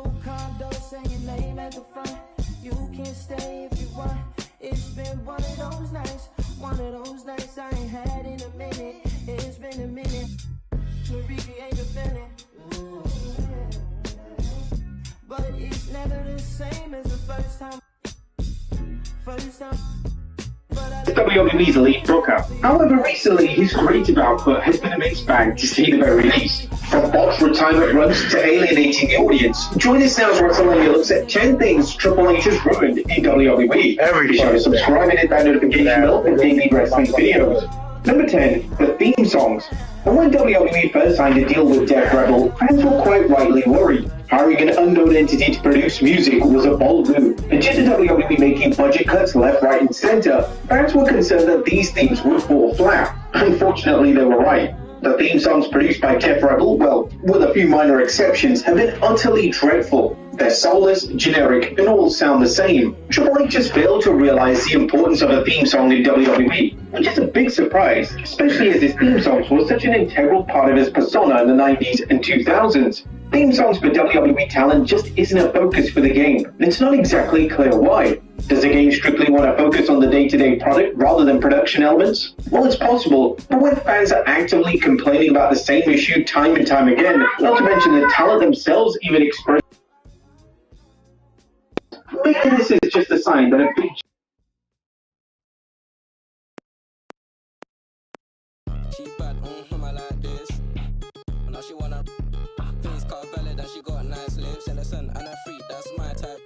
new condo, saying your name at the front. You can stay if you want. It's been one of those nights I ain't had in a minute. It's been a minute. Recreate the feeling. But it's never the same as the first time. WWE's lead booker. However, recently his creative output has been a mixed bag to say the very least. From botched retirement runs to alienating the audience, join us now as WrestleMania looks at 10 things Triple H has ruined in WWE. Be sure to subscribe and hit that notification bell for daily wrestling videos. Number 10, the theme songs. And when WWE first signed a deal with Def Rebel, fans were quite rightly worried. Hiring an unknown entity to produce music was a bold move, and due to WWE making budget cuts left, right, and center, fans were concerned that these themes would fall flat. Unfortunately, they were right. The theme songs produced by Def Rebel, well, with a few minor exceptions, have been utterly dreadful. They're soulless, generic, and all sound the same. Triple H just failed to realize the importance of a theme song in WWE, which is a big surprise, especially as his theme songs were such an integral part of his persona in the 90s and 2000s. Theme songs for WWE talent just isn't a focus for the game, and it's not exactly clear why. Does the game strictly want to focus on the day-to-day product rather than production elements? Well, it's possible, but when fans are actively complaining about the same issue time and time again, not to mention the talent themselves even express, maybe this is just a sign that a big she bad, like this. Now she wanna face car valid and she got nice lips. And listen, and a freak, that's my type.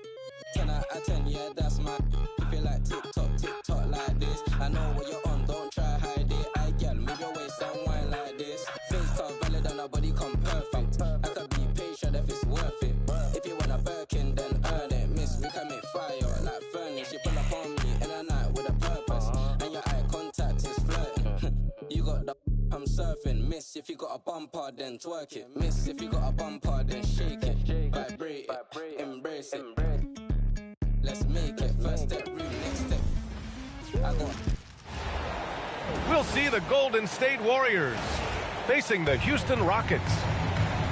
10 out of 10, yeah, that's my. If you like TikTok like this, I know what you're on, don't try hide it. I girl, move your waist and wine like this. Face car valid and her body come perfect. I could be patient if it's worth it. If you want a Birkin, then earn it. Miss, we can make fire like furnace. You pull up on me in a night with a purpose, and your eye contact is flirting. You got the I'm surfing. Miss, if you got a bumper, then twerk it. Miss, if you got a bumper, then shake it. Vibrate it, embrace it. Let's make it. First step, room, next step. I got. We'll see the Golden State Warriors facing the Houston Rockets.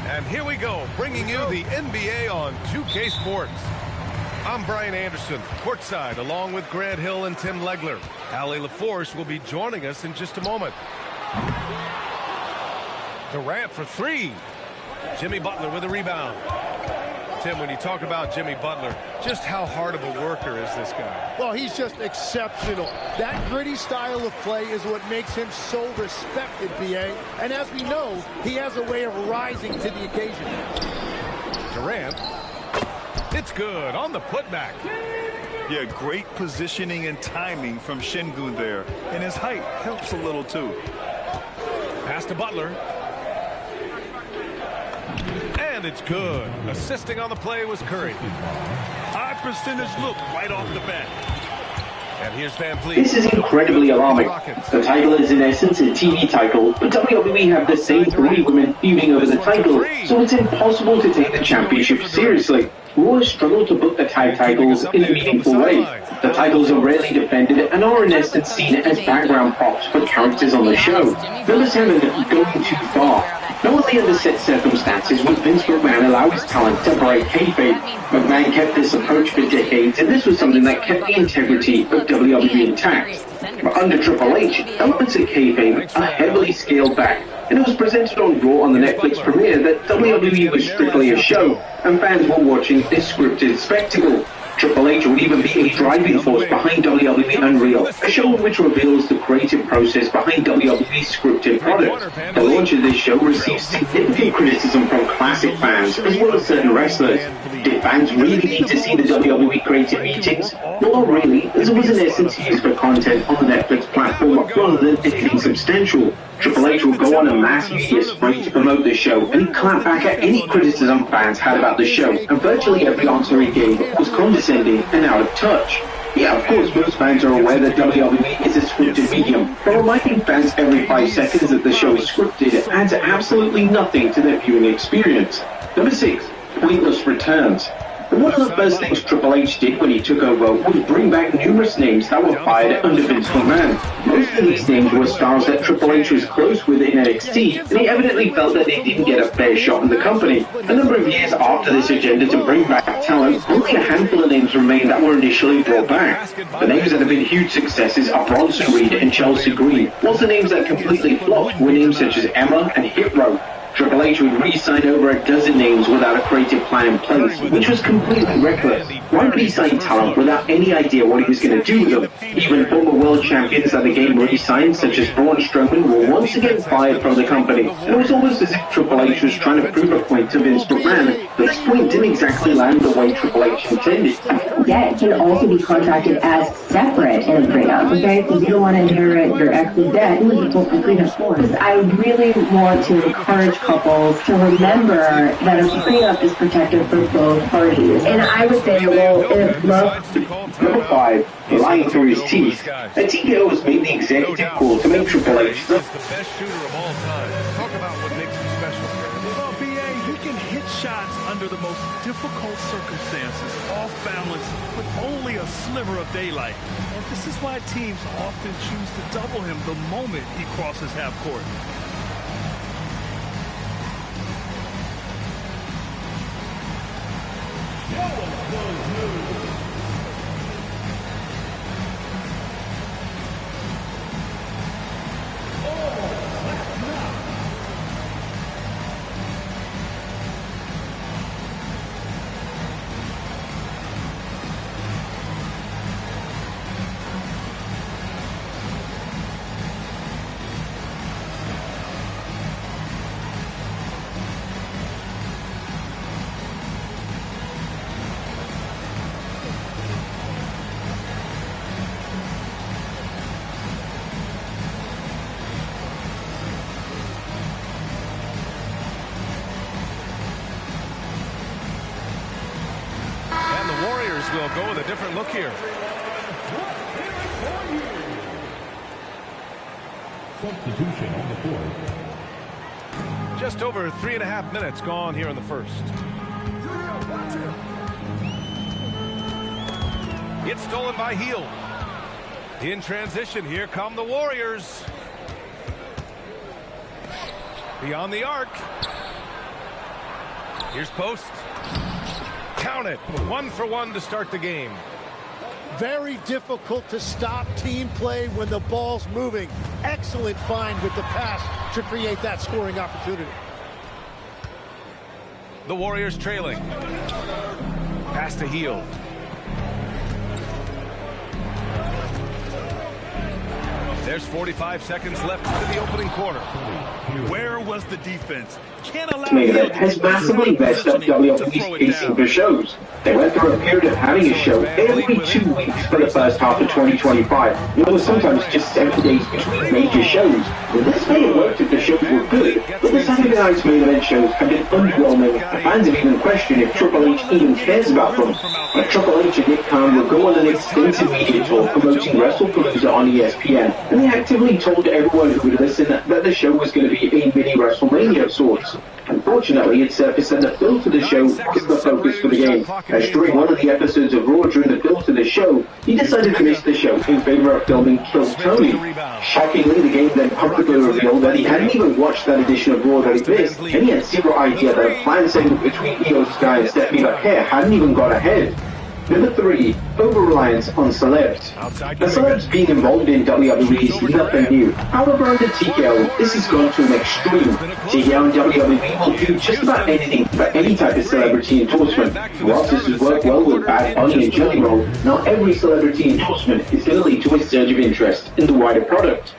And here we go, bringing you the NBA on 2K Sports. I'm Brian Anderson, courtside, along with Grant Hill and Tim Legler. Allie LaForce will be joining us in just a moment. Durant for three. Jimmy Butler with a rebound. Tim, when you talk about Jimmy Butler, just how hard of a worker is this guy? Well, he's just exceptional. That gritty style of play is what makes him so respected, BA. And as we know, he has a way of rising to the occasion. Durant. It's good on the putback. Yeah, great positioning and timing from Şengün there. And his height helps a little too. Pass to Butler. And it's good. Assisting on the play was Curry. High percentage look right off the bat. And here's Van Vliet. This is incredibly alarming. The title is in essence a TV title, but WWE have the same three women feuding over the title, so it's impossible to take the championship seriously. Raw struggle to book the tag titles in a meaningful way. The titles are rarely defended and are in essence seen as background props for characters on the show. Number 7, going too far. Not only under set circumstances would Vince McMahon allow his talent to break kayfabe. McMahon kept this approach for decades, and this was something that kept the integrity of WWE intact. But under Triple H, elements of kayfabe are heavily scaled back, and it was presented on Raw on the Netflix premiere that WWE was strictly a show, and fans were watching this scripted spectacle. Triple H would even be a driving force behind WWE Unreal, a show which reveals the creative process behind WWE's scripted product. The launch of this show received significant criticism from classic fans, as well as certain wrestlers. Did fans really need to see the WWE creative meetings? Well, not really, as it was in essence used for content on the Netflix platform rather than anything substantial. Triple H will go on a mass media spree to promote the show, and he clapped back at any criticism fans had about the show, and virtually every answer he gave was condescending and out of touch. Yeah, of course, most fans are aware that WWE is a scripted medium, but reminding fans every 5 seconds that the show is scripted adds absolutely nothing to their viewing experience. Number 6. Pointless returns. And one of the first things Triple H did when he took over was bring back numerous names that were fired under Vince McMahon. Most of these names were stars that Triple H was close with in NXT, and he evidently felt that they didn't get a fair shot in the company. A number of years after this agenda to bring back talent, only a handful of names remained that were initially brought back. The names that have been huge successes are Bronson Reed and Chelsea Green, whilst the names that completely flopped were names such as Emma and Hit Row. Triple H would re-sign over a dozen names without a creative plan in place, which was completely reckless. Why would he sign talent without any idea what he was going to do with them? Even former world champions that the game re-signed, such as Braun Strowman, were once again fired from the company. And it was almost as if Triple H was trying to prove a point to Vince McMahon, but this point didn't exactly land the way Triple H intended. Debt can also be contracted as separate in a prenup, okay? Because you don't want to inherit your ex's debt. It was a prenup for. I really want to encourage couples to remember that a prenup is protected for both parties. And I would say, well, if love... Number 5, lying through his teeth. TKO has made the executive call to make Triple H the best shooter of all time. Talk about what makes him special. Well, B.A., you can hit shots under the most difficult circumstances, off balance, with only a sliver of daylight. And this is why teams often choose to double him the moment he crosses half court. Will go with a different look here. Substitution on the court. Just over 3.5 minutes gone here in the first. It's stolen by Heel. In transition, here come the Warriors. Beyond the arc. Here's post. Count it. 1 for 1 to start the game. Very difficult to stop team play when the ball's moving. Excellent find with the pass to create that scoring opportunity. The Warriors trailing. Pass to Heel. There's 45 seconds left to the opening quarter. Where was the defense? Can't allow It has massively messed up WWE's pacing for shows. They went through a period of having a show every 2 weeks for the first half of 2025. It was sometimes just 7 days between major shows. And this may have worked if the shows were good, but the Saturday night's main event shows have been underwhelming. Fans have even questioned if Triple H even cares about them. But Triple H and Nick Khan will go on an extensive media tour promoting WrestlePalooza on ESPN, and they actively told everyone who would listen that the show was going to be a mini WrestleMania of sorts. Unfortunately, it surfaced that the build to the show was the focus for the game, as during one of the episodes of Raw during the build to the show, he decided to miss the show in favor of filming Kill Tony. Shockingly, the game then publicly revealed that he hadn't even watched that edition of Raw that he missed, and he had zero idea that a planned segment between Io Sky and Stephanie McHare hadn't even got ahead. Number 3, over-reliance on celebs. The celebs being involved in WWE is nothing new. However, under TKO, this has gone to an extreme. TKO and WWE will do just about anything for any type of celebrity endorsement. Whilst this has worked well with Bad Bunny and Jelly Roll, not every celebrity endorsement is going to lead to a surge of interest in the wider product.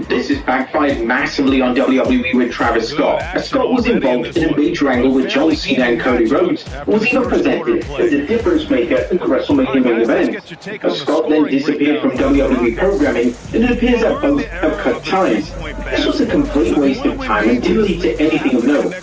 This has backfired massively on WWE with Travis Scott, as Scott was involved in a major angle with John Cena and Cody Rhodes, and was even presented as a difference maker in the WrestleMania main event. As Scott then disappeared from WWE programming, and it appears that both have cut ties. This was a complete waste of time and didn't lead to anything of note.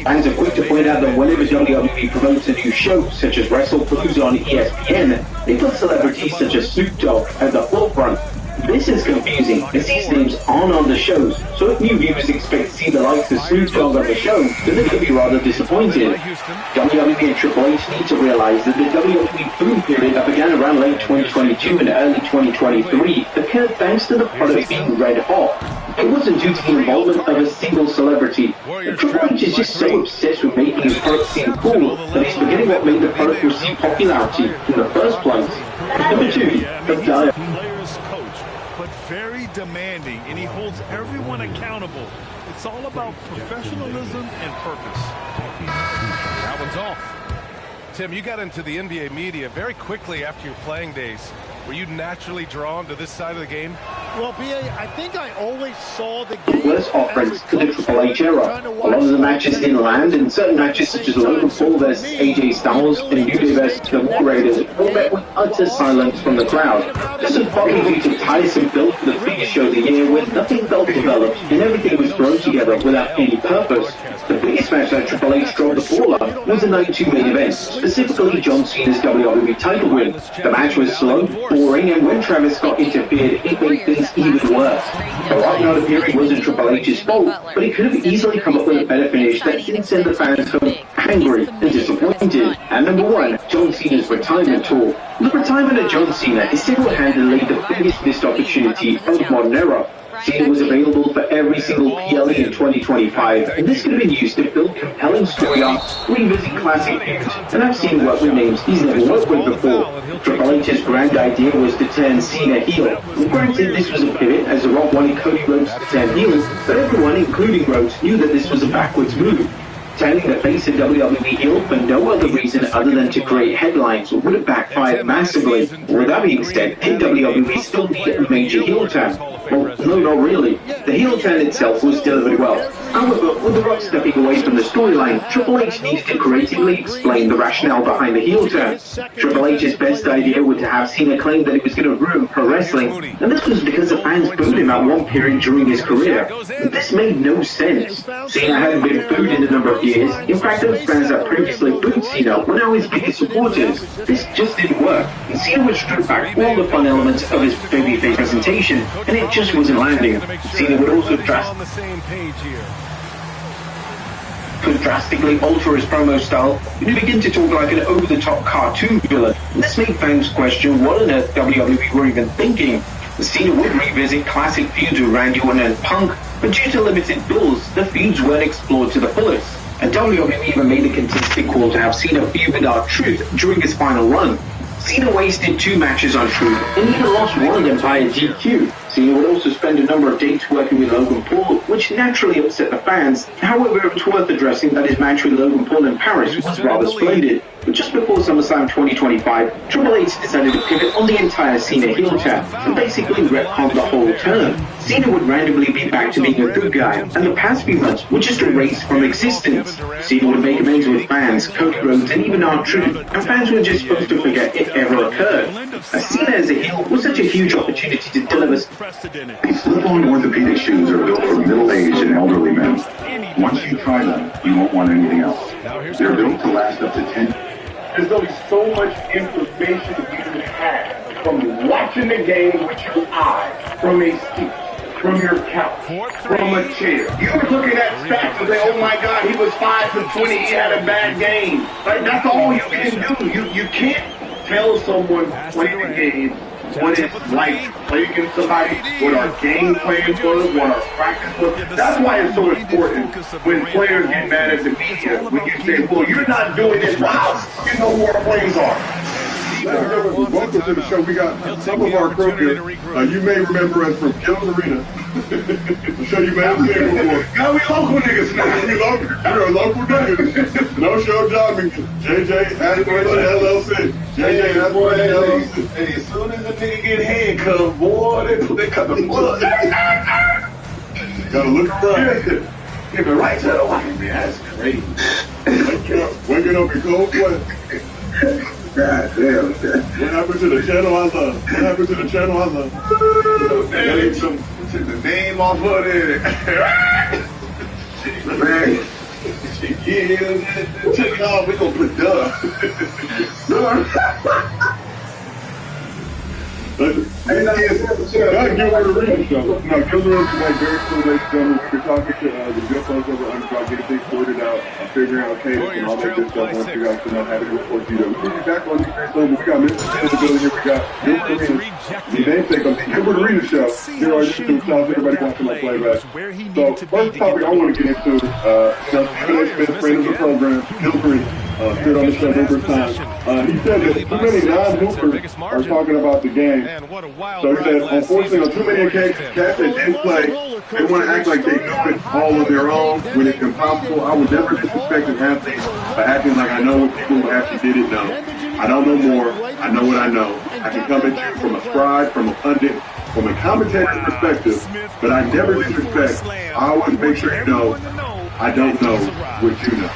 Fans are quick to point out that whenever WWE promotes a new show, such as WrestlePalooza on ESPN, they put celebrities such as Snoop Dogg at the forefront. This is confusing, as these names aren't on the shows, so if new viewers expect to see the likes of Snoop Dogg on the show, then they're going to be rather disappointed. WWE and Triple H need to realize that the WWE boom period that began around late 2022 and early 2023 occurred thanks to the product being red hot. It wasn't due to the involvement of a single celebrity. Triple H is just so obsessed with making his product seem cool that he's forgetting what made the product receive popularity in the first place. Number 2, the Dial. Players coach, but very demanding, and he holds everyone accountable. It's all about professionalism and purpose. That one's off. Tim, you got into the NBA media very quickly after your playing days. Were you naturally drawn to this side of the game? Well, B.A., I think I always saw the game. Worst offerings to the Triple H era. A lot of the matches didn't land, and certain matches such as Logan Paul vs. AJ Styles and New Day vs. the War Raiders were met with utter silence from the crowd. This was partly due to tiresome build for the biggest show of the year, where nothing felt developed and everything was thrown together without any purpose. The biggest match that Triple H drove the ball up was the Night 2 main event, specifically John Cena's WWE title win. The match was slow, boring, and when Travis Scott interfered, it made things even worse. The Rock not appearing wasn't Triple H's fault, but he could have easily come up with a better finish that didn't send the fans home angry and disappointed. And number 1, John Cena's retirement tour. The retirement of John Cena is single-handedly the biggest missed opportunity of the modern era. Cena was available for every single PLE in 2025, and this could have been used to build compelling story arcs, revisit classic feuds, and I've seen work with names he's never worked with before. Triple H's grand idea was to turn Cena heel. Granted, this was a pivot, as The Rock wanted Cody Rhodes to turn heel, but everyone, including Rhodes, knew that this was a backwards move. Turning the face of WWE heel for no other reason other than to create headlines would have backfired massively. With that being said, did WWE still need a major heel turn? Well, no, not really. The heel turn itself was delivered well. However, with The Rock stepping away from the storyline, Triple H needed to creatively explain the rationale behind the heel turn. Triple H's best idea was to have Cena claim that he was going to ruin pro wrestling, and this was because the fans booed him at one period during his career. This made no sense. Cena hadn't been booed in a number of years. In fact, those fans that previously booed Cena were now his biggest supporters. This just didn't work. Cena would strip back all the fun elements of his babyface presentation, and it just wasn't landing. Cena would also drastically alter his promo style, and he began to talk like an over-the-top cartoon villain. This made fans question what on earth WWE were even thinking. Cena would revisit classic feuds with Randy Orton and Punk, but due to limited bills, the feuds weren't explored to the fullest. And WWE even made the contested call to have Cena feud with R-Truth during his final run. Cena wasted 2 matches on Truth, and even lost one of them via DQ. Cena would also spend a number of dates working with Logan Paul, which naturally upset the fans. However, it's worth addressing that his match with Logan Paul in Paris was rather splendid. But just before SummerSlam 2025, Triple H decided to pivot on the entire Cena heel turn, and basically retconned the whole turn. Cena would randomly be back to being a good guy, and the past few months were just erased from existence. Cena would make amends with fans, Cody Rhodes, and even R-Truth, and fans were just supposed to forget it ever occurred. Cena as a heel was such a huge opportunity to deliver. These slip-on orthopedic shoes are built for middle-aged and elderly men. Once you try them, you won't want anything else. They're built to last up to 10. There's only so much information you have from watching the game with your eyes, from a seat, from your couch, from a chair. You're looking at stats and say, oh my God, he was 5 for 20, he had a bad game. Like, that's all you can do. You can't tell someone playing the game what it's like to play against somebody, what our game plan was, what our practice was. That's why it's so important when players get mad at the media, when you say, well, you're not doing this, wow, you know who our plays are. Welcome to the show. We got some of our crew here. You may remember us from Gil's Arena. I'm sure you may have seen it before. Now we local niggas now. We're local niggas. No show jobbing. JJ, Asbury LLC. JJ, Asbury LLC. Hey, as soon as a nigga get handcuffed, boy, they cut the blood. Gotta look around. Give it right to the white man. That's crazy. Waking up in cold sweat. God damn. What happened to the channel I love? What happened to the channel I love? They took the name off of it. Man. Yeah, check it off. We gonna put And not Gilbert Arenas show. No, Gilbert Arenas is like very cool, ladies and gentlemen. We're talking to the good folks over at Underdog, getting things sorted out, figuring out cadence and all that good stuff. Once you guys can know how to report to you. We'll be back on the very soon. We got Mr. in the building here. We got Gilbert Arenas, the namesake of the Gilbert Arenas show. Here on YouTube. Shout out to everybody watching my playback. So, first topic I want to get into, Stephen A. Smith, friend of the program, Gilbert, stood on the show numerous times. He said that too many non-hoopers are talking about the game. So he said, unfortunately, on too many occasions, cats that didn't play, they want to act like they knew it all on their own when it's impossible. I would never disrespect an athlete by acting like I know what people who actually did it know. I don't know more. I know what I know. I can come at you from a scribe, from a pundit, from a commentator's perspective, but I never disrespect. I always make sure you know I don't know what you know.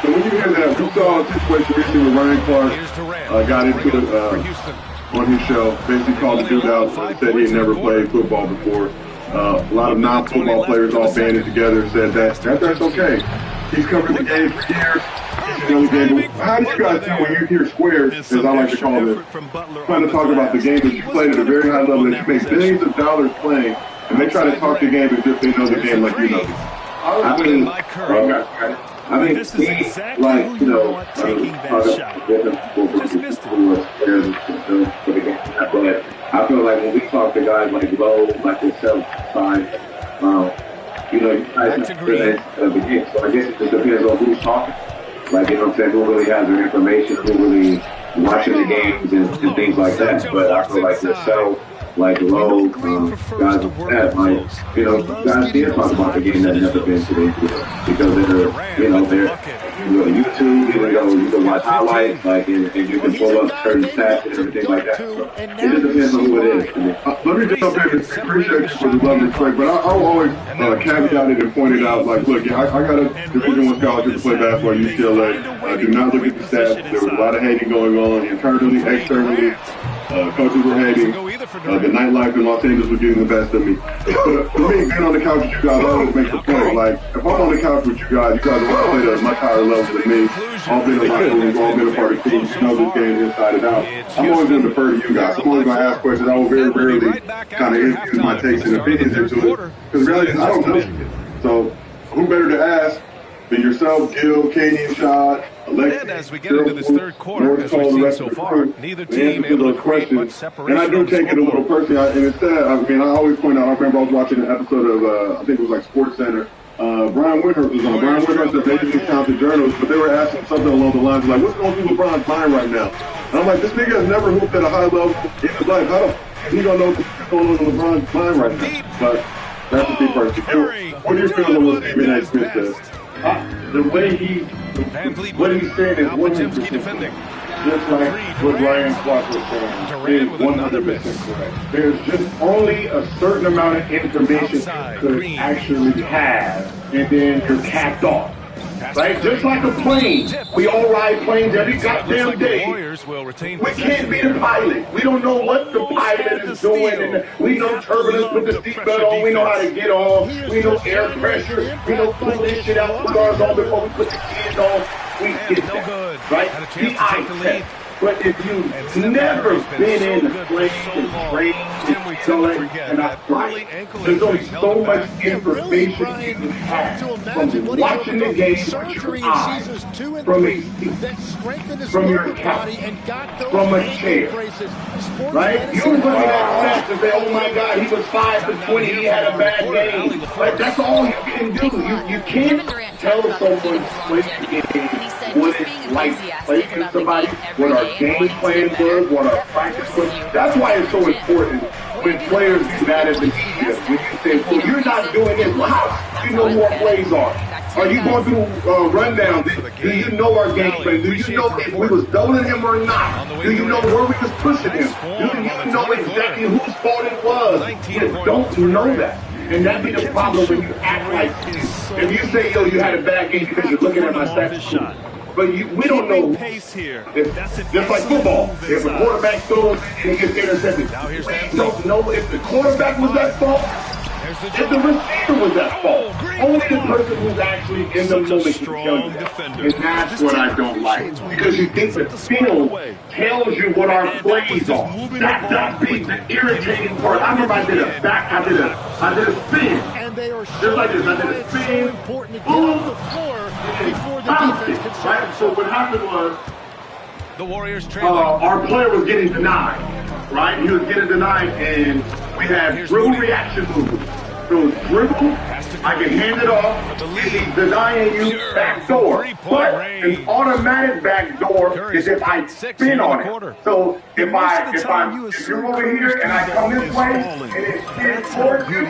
So when you hear that, we saw a situation recently where Ryan Clark got into it on his show, basically called the dude out, said he had never played football before. A lot of non-football players all banded together and said that's okay. He's covered the game for years. How do you guys feel when you hear squares, as I like to call it, trying to talk about the game that you played at a very high level, that you make billions of dollars playing, and they try to talk the game as if they know the game like you know it? I mean, he, like, you know, but I feel like when we talk to guys like Lowe, like yourself, you know, you guys have to the game. So I guess it just depends on who's talking. Like, you know what I'm saying, who really has their information, who really watching the games and things like that. But I feel like yourself, like Lowe, guys like that, like, you know, guys did talk about the game that never been to the NBA because they're, you know, you go to YouTube, you can watch highlights, like, and you can pull up certain stats and everything like that. So it just depends on who it is. Let me jump in and appreciate you for the love and respect, but I'll always caveat it and point it out, like, look, I got a Division I scholarship to play basketball at UCLA. Do not look at the stats. There was a lot of hating going on internally, externally. Coaches were hating. The nightlife in Los Angeles was getting the best of me. But for me, being on the couch with you guys always makes a point. Like, if I'm on the couch with you guys are all played at a much higher level than me. All been in locker rooms, all been a part of teams. You know this game inside and out. I'm always going to defer to you guys. I'm always going to ask questions. I will very rarely kind of infuse my takes and opinions into it. Because really, I don't know. So, who better to ask than yourself, Gil, Katie, and Shad, Alexis, and as we get into this third quarter, as we've seen so far, neither team able to create much separation. And I do take it a little personally. And instead, I mean, I always point out, I remember I was watching an episode of, I think it was like Sports Center. Brian Windhurst was on. Brian Windhurst is a major talented journalist, but they were asking something along the lines of, like, what's going through LeBron's mind right now? And I'm like, this nigga has never hooped at a high level in his life. He don't know what's going on in LeBron's mind right now. But that's the deep part. What do you feel about what Stephen A. Smith says? The way what he's saying is 100% defending. just like what Ryan Clark was saying, is 100% correct. There's just only a certain amount of information you could actually have, and then you're capped off. Right? Just like a plane. We all ride planes every goddamn day. We can't be the pilot. We don't know what the pilot is doing. And we know turbulence with the seatbelt on. We know how to get off. We know air pressure. We know pull this shit out, put ours on before we put the kids on. We get that. Right? The eye test. But if you've never been in the plane and trained and going and I fly, there's only so much information you can have from watching the game with your eyes, from a seat, from your couch, from a chair. Right? You was looking at stats and say, oh my God, he was 5 for 20, he had a bad game. Like, that's all you can do. You can't tell someone when you get what it's like playing against somebody, what our game plan was, what our practice was. That's why it's so important when players do that as a media. When you say, well, you're not doing this, well, how do you know who our plays are? Are you going through rundowns? Do you know our game plan? Do you know if we was doubling him or not? Do you know where we was pushing him? Do you know exactly whose fault it was? You don't know that. And that'd be the problem when you act like this. If you say, yo, you had a bad game because you're looking at my stats. But we don't know. Just like football. If a quarterback throws and he gets intercepted, we don't know if the quarterback was at fault, if the receiver was at fault. only the person who's actually in the moment can tell you that. And that's what I don't like. Because you think the film tells you what our plays are. That's the irritating part. I remember I did a spin. And they are just like this. I did a spin. Important to get on the floor before the defense can start. Right? So what happened was the Warriors trailing. Our player was getting denied. Right? He was getting denied, and we had dribble reaction moves. So dribble, I can hand it off, he's denying you back door. But an automatic back door is if I spin on it. So if you're over here and I come this way and it spins towards you,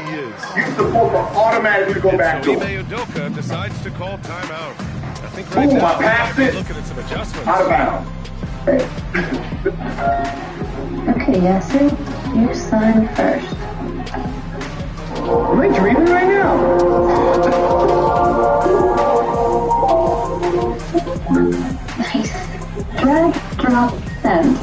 you're supposed to automatically go back door. Nba2k26 decides to call timeout. I think right now, I passed it. Looking at some adjustments. Out of bounds. Okay, Yasser, you sign first. Am I dreaming right now? Nice. Drag, drop, send.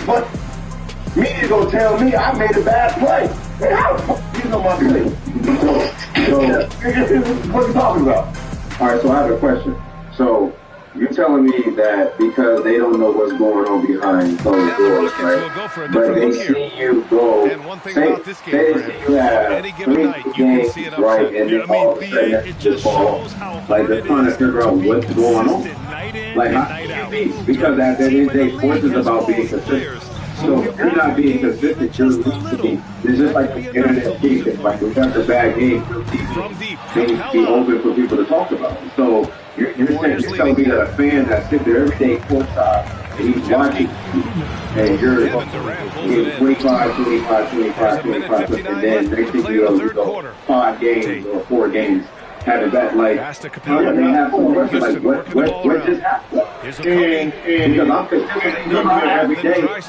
But media gonna tell me I made a bad play. Man, how the fuck you know my play? So, what are you talking about? All right, so I have a question. So, you're telling me that because they don't know what's going on behind closed doors, right? But they see you go, say they see you have 3 games, right, and then all of a sudden that's football. Like, they're trying to figure out what's going on. Like, how can you be? Because at the end of the day, sports is about being consistent. So if you're not being consistent, you're losing. It's just like the internet game. Like, if that's a bad game, things be open for people to talk about. So you're telling me that a fan that sits there every day courtside and he's watching you, and you're getting 25, 25, 25, 25, and then they think you go 5 games or 4 games. Having that, like, they have some question, like, what just happened? And because I'm consistent every day, of course,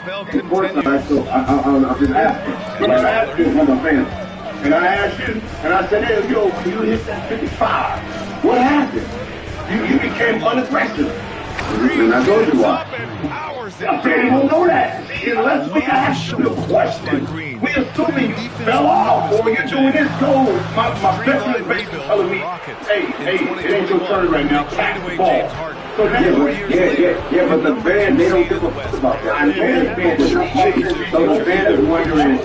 so I'm just asking. I'm asking from a fan. And I asked you, and I said, hey, yo, you hit that 55. What happened? You became unaggressive. And I told you why. I'm saying you don't know that. Unless we ask you the question, we assuming you fell off or you're doing this goal. My veteran is basically telling me, hey, it ain't your turn right now. Catch the ball. So that's yeah, but the fans, they don't give a fuck about that. And so the fans are wondering,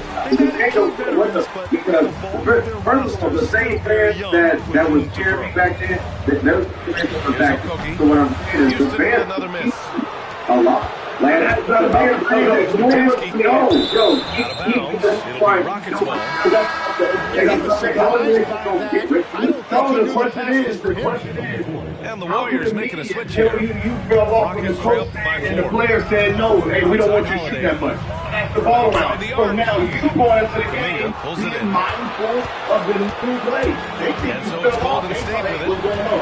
because first of all, the same fans that was cheering me back then, they're back. So what I'm saying is the fans a lot. Like, that's not a bad thing. The question is, and the Warriors making a switch here. You fell off with the coach, and the player said, no, hey, we don't want you to shoot that much. Pass the ball around. So now you going into the game, being mindful of the new play. They think you fell off. They thought, hey, what's going on?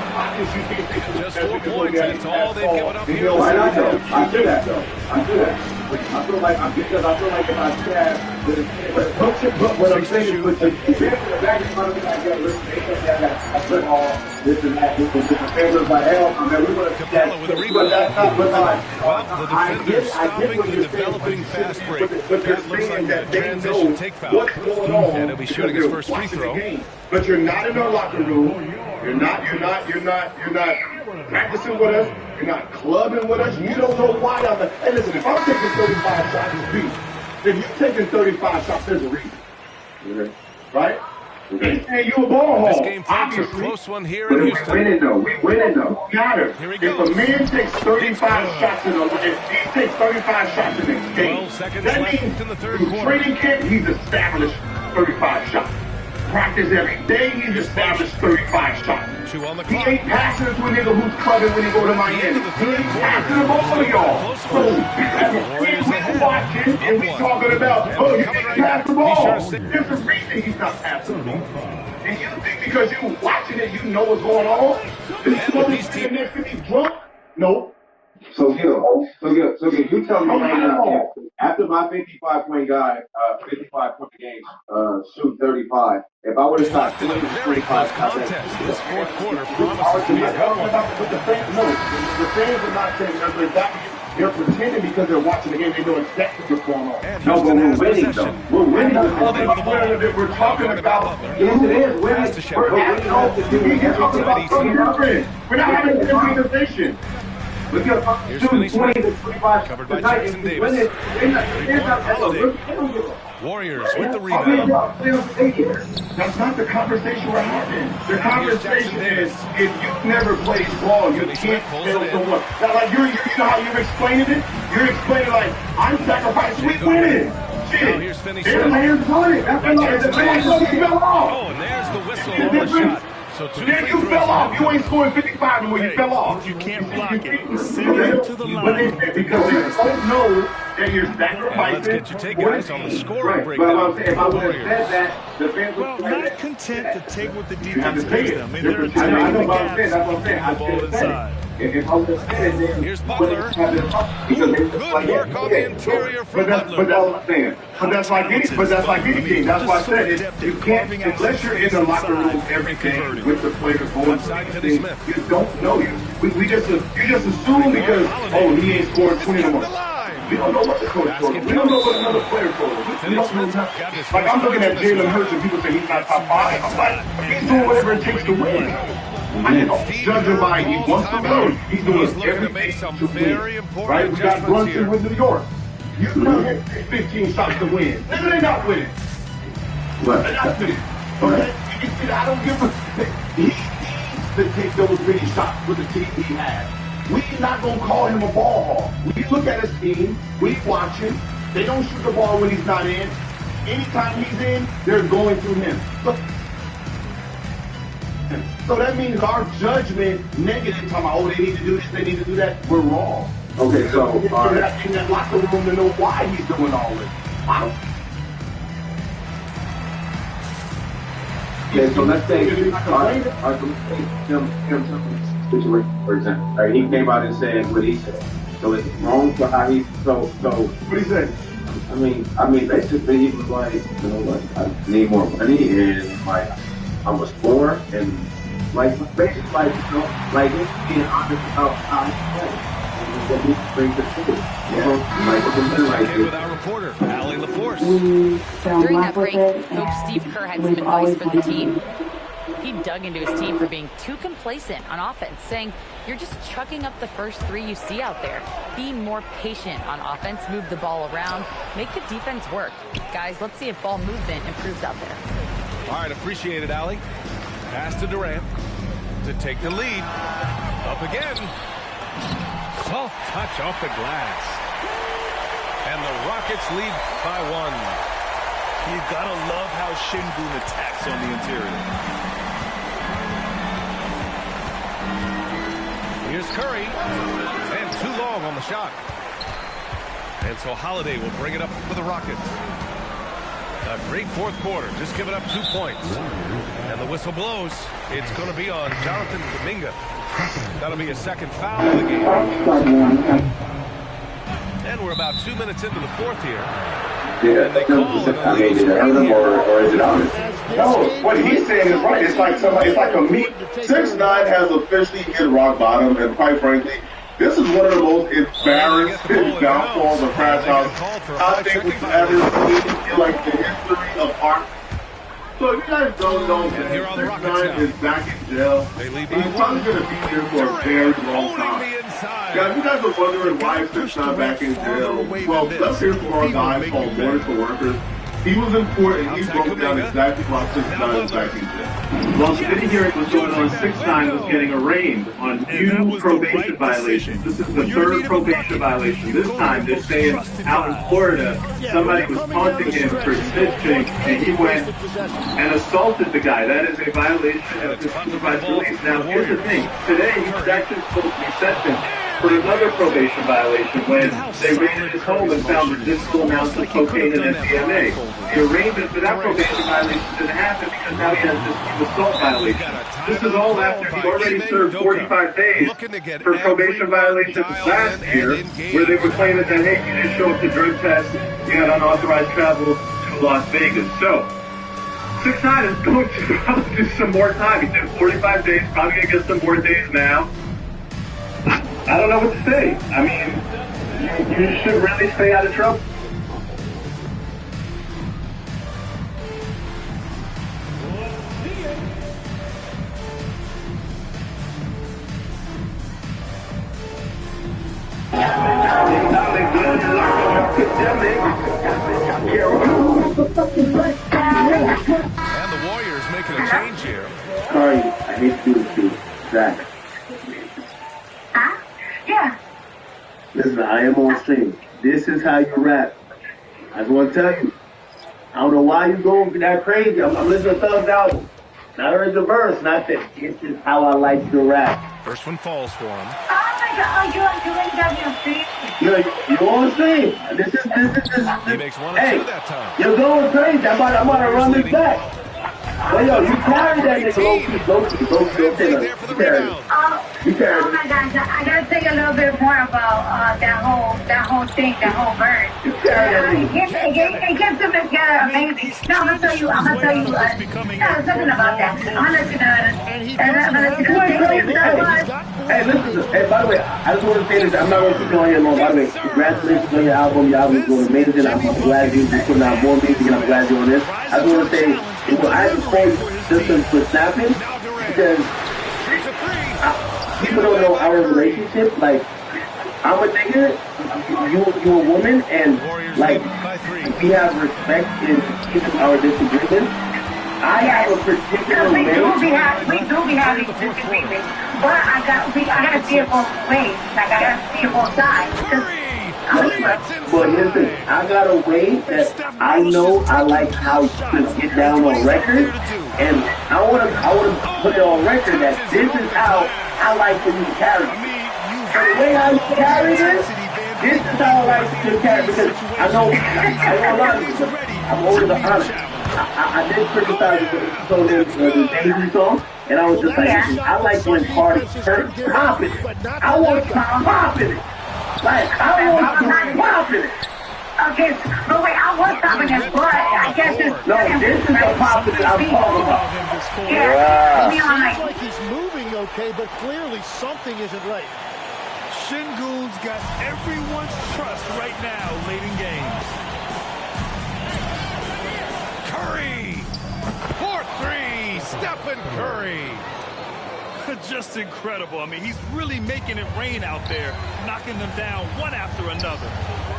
Just 4 points, and it's all they've given up here. I do that, though. I feel like because I feel like if I stab, but what I'm saying is, with the back in front of me, I got football, this and that, this and that. Like, hell, I mean, we would have Capella with a rebound. But The defenders stopping the developing fast break. That looks like a transition take foul. What's going on? And he'll be shooting his first free throw. But you're not in our locker room. You're not practicing with us. You're not clubbing with us. You don't know why I'm like, hey, listen, if I'm taking 35 shots, it's beat. If you're taking 35 shots, there's a reason. Right? And you're a ball hog. This game, folks, a close one here in Houston. We winning though. Matter. If a man takes 35 shots in a game, if he takes 35 shots in a game, 12 seconds that left means in the third in quarter. training camp, he's established 35 shots. Practice every day, he's established 35 shots. 2 on the He clock. ain't passing it to a nigga who's clubbing when he go to Miami. He ain't passing the ball to y'all. So, as a fan, we watching and we talking about, oh, you didn't pass the ball. There's a reason he's not passing the ball. And you think because you watching it, you know what's going on? This motherfucker next to me drunk, No. So you tell me right now, after my 55-point guy, 55-point game, shoot 35, if I would have shot 20 to 25 contest, this fourth quarter promises to be a good one. But the fans are not saying that. They're pretending because they're watching the game. They know exactly what's going on. No, but we're winning, though. We're winning. We're talking about. Yes, it is. We're talking about. We're not having a conversation. Here's Finney Smith, covered by Jackson Davis. Warriors with the rebound. That's not the conversation we're having. The conversation is if you've never played ball, you can't tell someone. Now, like you know how you're explaining it? You're explaining like, I'm sacrificing, we winning. Shit. Here's Finney They're Smith. players doing it. That's the players fell off. Oh, and there's the whistle on the shot. So then you fell off. You ain't scoring 55 anymore. You fell off. You can't block it. Send it to the line. Because you don't know that you're sacrificing. Let's get your take, guys, on the scoring But breakdown. if I would have said that, the fans would Well, not content to take what the You have defense to take gives it. them. I mean, they're I know attacking what I'm saying. the That's what I'm saying. gaps, the ball inside. If I would have said it, then Here's Butler. Good work on the interior from Butler. But that's what I'm saying. But that's like anything. That's why I said it. You can't, unless you're in the locker room every game with the players going things, you don't know. You just assume because, oh, he ain't scored 20 no more. We don't know what the coach told us. We don't know what another player told us. We don't know nothing. Like, I'm looking at Jalen Hurts and people say he's not top 5. I'm like, he's doing whatever it takes to win. I don't judge him by he wants to win. He's doing everything to win. Right? We got Brunson with New York. You don't have 15 shots to win. Nigga, they not winning. They're not winning. Okay? I don't give a... He needs to take those many shots with the team he has. We're not going to call him a ball hog. We look at his team. We watch him. They don't shoot the ball when he's not in. Anytime he's in, they're going through him. So that means our judgment, negative, talking about, oh, they need to do this, they need to do that, we're wrong. Okay, so in that locker room to know why he's doing all this. Okay, so let's say situation, for example. Right, he came out and said what he said. So it's wrong for how he's what he said? I mean, basically he was like, you know what, I need more money and like I'm a scorer and like basically like you know like it's being honest about how he plays. What he brings to the team. With our reporter, Allie LaForce. During that break, Coach Steve Kerr had some advice for the team. He dug into his team for being too complacent on offense, saying, you're just chucking up the first three you see out there. Be more patient on offense, move the ball around, make the defense work. Guys, let's see if ball movement improves out there. All right, appreciate it, Allie. Pass to Durant to take the lead. Up again. Soft touch off the glass. And the Rockets lead by 1. You gotta love how Şengün attacks on the interior. Here's Curry. And too long on the shot. And so Holiday will bring it up for the Rockets. A great fourth quarter, just giving up 2 points. And the whistle blows. It's going to be on Jonathan Kuminga. That'll be his second foul of the game. And we're about 2 minutes into the fourth here. Yeah, and they call it I mean, is it Evan or is it honest? No, what he's saying is right. It's like somebody. It's like a meat. 6ix9ine has officially hit rock bottom, and quite frankly, this is one of the most embarrassing downfalls of franchise I think we've ever seen in like the history of art. So if you guys don't know, 6ix9ine is back in jail. He's probably going to be here for a very long time. Yeah, if you guys are wondering why 6ix9ine back in jail, well, let's hear from our guy called Morning for Workers. He was important. He broke down exactly why 6ix9ine is back in jail. While sitting hearing was going on, 6ix9ine was getting arraigned on new probation violations. This is the third probation violation. This time they're saying out in Florida, somebody was taunting him for snitching, and he went and assaulted the guy. That is a violation of his supervised release. Now, here's the thing. Today, he was actually supposed to be sentenced for another probation violation when they raided his home and found residual amounts of cocaine and MDMA. The arraignment for that probation violation didn't happen because now he has this assault violation. This is all after he already served 45 days for probation violations last year, where they were claiming that, hey, you didn't show up to drug tests, you had unauthorized travel to Las Vegas. So, 6ix9ine is going to probably do some more time. He did 45 days, probably going to get some more days now. I don't know what to say. I mean, you should really stay out of trouble. And the Warriors making a change here. Sorry, I hate to do this to you. Zach. Huh? Yeah. Listen, I am on stream. This is how you rap. I just want to tell you. I don't know why you going that crazy. I'm listening to Thug's album. Now there is a verse, and I said, this is how I like to rap. First one falls for him. Oh my God, you're on stream? You're on stream. This is. He makes 1 or 2 that time. You're going crazy. I'm about to run this back. Well, yo, you carried that nigga low-key. You carried Oh my gosh, I gotta tell you a little bit more about that whole thing, that whole verse. It gets them together amazing. No, I'm gonna tell you, something about that. I'm gonna let you know. Hey, listen. Hey, by the way, I just want to say this. I'm not going to keep you on here long. By the way, congratulations on your album. Your album is going amazing. I'm glad you're putting out more music, and I'm glad you're on this. I just want to say, I just call you just for snapping because people don't know our relationship. Like, I'm a nigga, you a woman, and like we have respect in even our disagreements. I have a particular way. We do be having disagreements, but I gotta see it both ways. Like I gotta see it both sides. But here's the thing, I got a way that I know I like how to get down on record, and I wanna put it on record that this is how I like for you to carry it. The way how you carry this is how I like for you to carry it, because I know a lot of people, I'm always honest. I did criticize the Daisy song, and I was just like, I like when parties start popping. I want to pop in it. Like, I want to pop in it. Okay, but wait, I was popping it, but I guess it's... No, this is the pop that I'm talking about. Yeah. Seems like he's moving okay, but clearly something isn't right. Shingun's got everyone's trust right now late in games. Curry! 4-3! Stephen Curry! Just incredible. I mean, he's really making it rain out there, knocking them down one after another.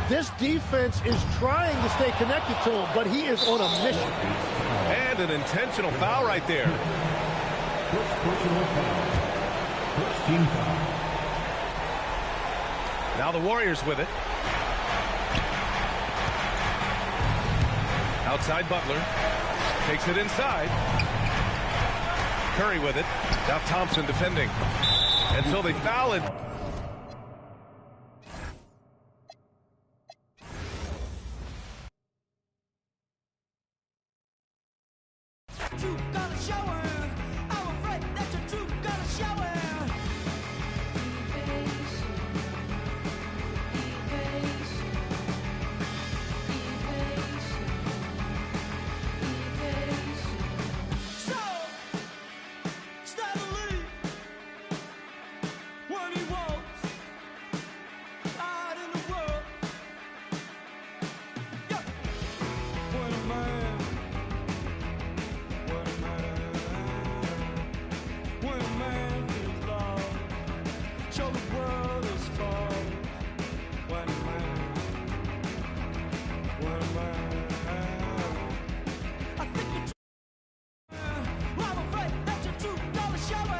This defense is trying to stay connected to him, but he is on a mission. And an intentional foul right there. First personal foul. First team foul. Now the Warriors with it. Outside Butler. Takes it inside. Curry with it. Now Thompson defending. And so they foul it.